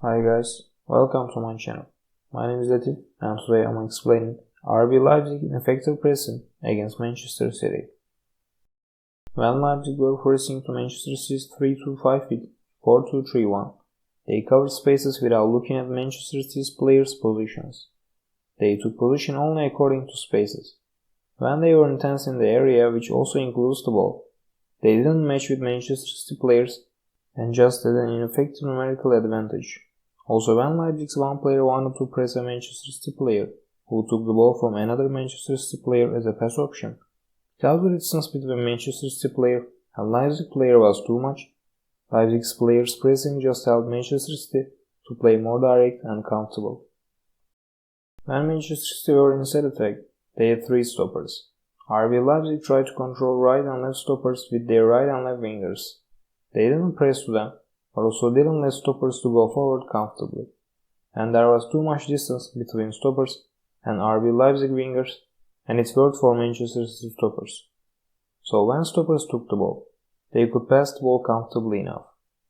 Hi guys, welcome to my channel. My name is Latif and today I'm explaining RB Leipzig ineffective pressing against Manchester City. When Leipzig were forcing to Manchester City's 3-2-5 with 4-2-3-1, they covered spaces without looking at Manchester City's players' positions. They took position only according to spaces. When they were intense in the area, which also includes the ball, they didn't match with Manchester City players and just had an ineffective numerical advantage. Also, when Leipzig's one player wanted to press a Manchester City player who took the ball from another Manchester City player as a pass option, because the distance between Manchester City player and Leipzig player was too much, Leipzig's players pressing just helped Manchester City to play more direct and comfortable. When Manchester City were in set attack, they had three stoppers. RB Leipzig tried to control right and left stoppers with their right and left wingers. They didn't press to them, but also didn't let stoppers to go forward comfortably. And there was too much distance between stoppers and RB Leipzig wingers, and it worked for Manchester City stoppers. So when stoppers took the ball, they could pass the ball comfortably enough.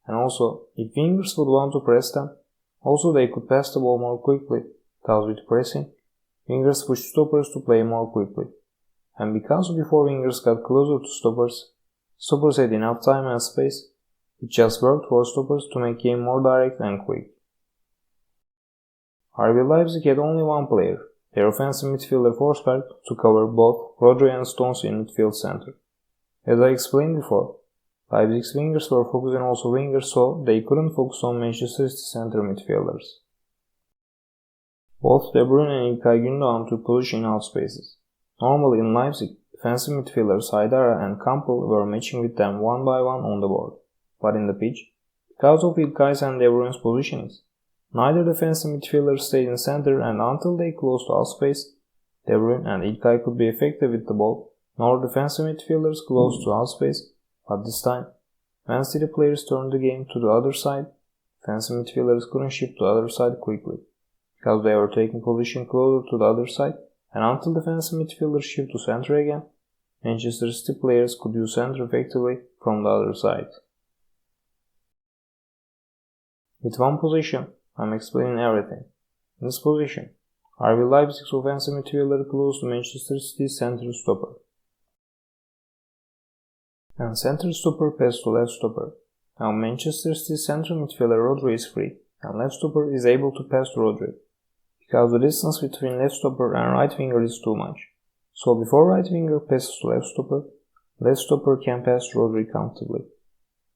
And also, if wingers would want to press them, also they could pass the ball more quickly, because with pressing, wingers pushed stoppers to play more quickly. And because before wingers got closer to stoppers, stoppers had enough time and space, it just worked for stoppers to make game more direct and quick. RB Leipzig had only one player, their offensive midfielder Forsberg, to cover both Rodri and Stones in midfield center. As I explained before, Leipzig's wingers were focusing also wingers, so they couldn't focus on Manchester City center midfielders. Both De Bruyne and İlkay Gündoğan took position in out spaces. Normally in Leipzig, defensive midfielders Haidara and Campbell were matching with them one by one on the board. But in the pitch, because of İlkay's and De Bruyne's positionings, neither defensive midfielder stayed in center, and until they closed to out space, De Bruyne and İlkay could be effective with the ball, nor defensive midfielders close to out space. But this time, when City players turned the game to the other side, defensive midfielders couldn't shift to the other side quickly, because they were taking position closer to the other side, and until defensive midfielders shift to center again, Manchester City players could use center effectively from the other side. With one position, I'm explaining everything. In this position, RB Leipzig's offensive midfielder close to Manchester City's center stopper. And center stopper passed to left stopper. Now Manchester City's center midfielder Rodri is free, and left stopper is able to pass to Rodri, because the distance between left stopper and right winger is too much. So before right winger passes to left stopper can pass to Rodri comfortably.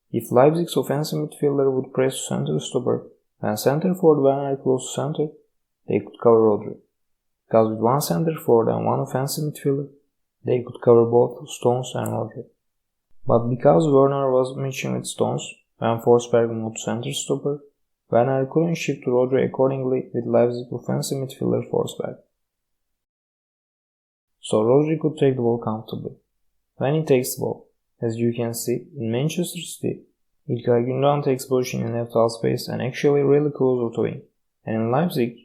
If Leipzig's offensive midfielder would press to center stopper, when center forward Werner close to center, they could cover Rodri. Because with one center forward and one offensive midfielder, they could cover both Stones and Rodri. But because Werner was matching with Stones, when Forsberg moved to center stopper, Werner couldn't shift to Rodri accordingly with Leipzig offensive midfielder Forsberg. So Rodri could take the ball comfortably. When he takes the ball, as you can see, in Manchester City, İlkay Gündoğan takes position in left half space and actually really closer to wing. And in Leipzig,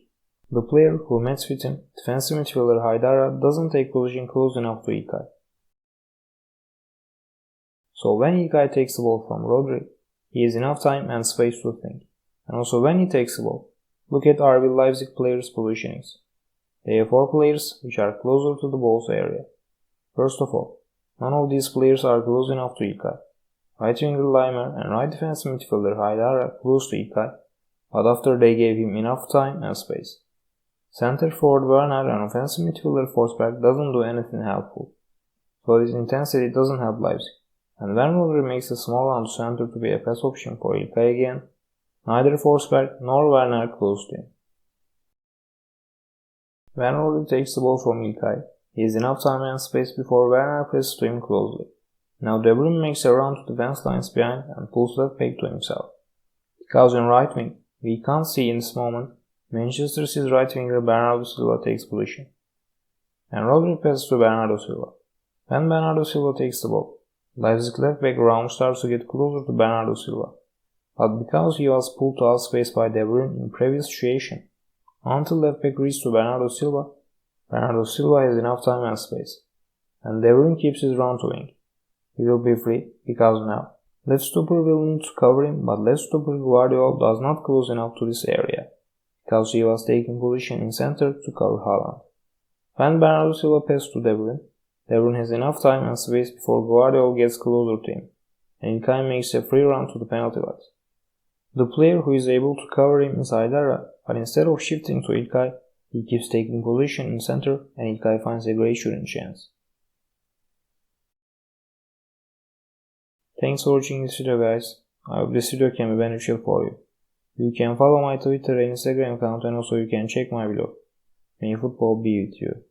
the player who matches with him, defensive midfielder Haidara, doesn't take position close enough to İlkay. So when İlkay takes the ball from Rodri, he has enough time and space to think. And also when he takes the ball, look at RB Leipzig players' positionings. They have four players which are closer to the ball's area. First of all, none of these players are close enough to İlkay. Right winger Laimer and right defensive midfielder Haidara close to İlkay, but after they gave him enough time and space. Center forward Werner and offensive midfielder Forsberg doesn't do anything helpful. So this intensity doesn't help Leipzig. And when Rodri makes a small run to center to be a pass option for İlkay again, neither Forsberg nor Werner close to him. When Rodri takes the ball from İlkay, he has enough time and space before Werner presses to him closely. Now De Bruyne makes a run to defense lines behind and pulls left back to himself. Because in right wing, we can't see in this moment, Manchester City's right winger Bernardo Silva takes position. And Rodri passes to Bernardo Silva. When Bernardo Silva takes the ball, Leipzig left back Raum starts to get closer to Bernardo Silva. But because he was pulled to out space by De Bruyne in previous situation, until left back reaches to Bernardo Silva has enough time and space. And De Bruyne keeps his run to wing. He will be free because now Left stopper will need to cover him, but left stopper Guardiola does not close enough to this area, because he was taking position in center to cover Haaland. When Bernardo Silva passes to De Bruyne has enough time and space before Guardiola gets closer to him, and Ilkay makes a free run to the penalty box. The player who is able to cover him is Aidara, but instead of shifting to Ilkay, he keeps taking position in center and Ilkay finds a great shooting chance. Thanks for watching this video, guys. I hope this video can be beneficial for you. You can follow my Twitter and Instagram account, and also you can check my blog. May football be with you.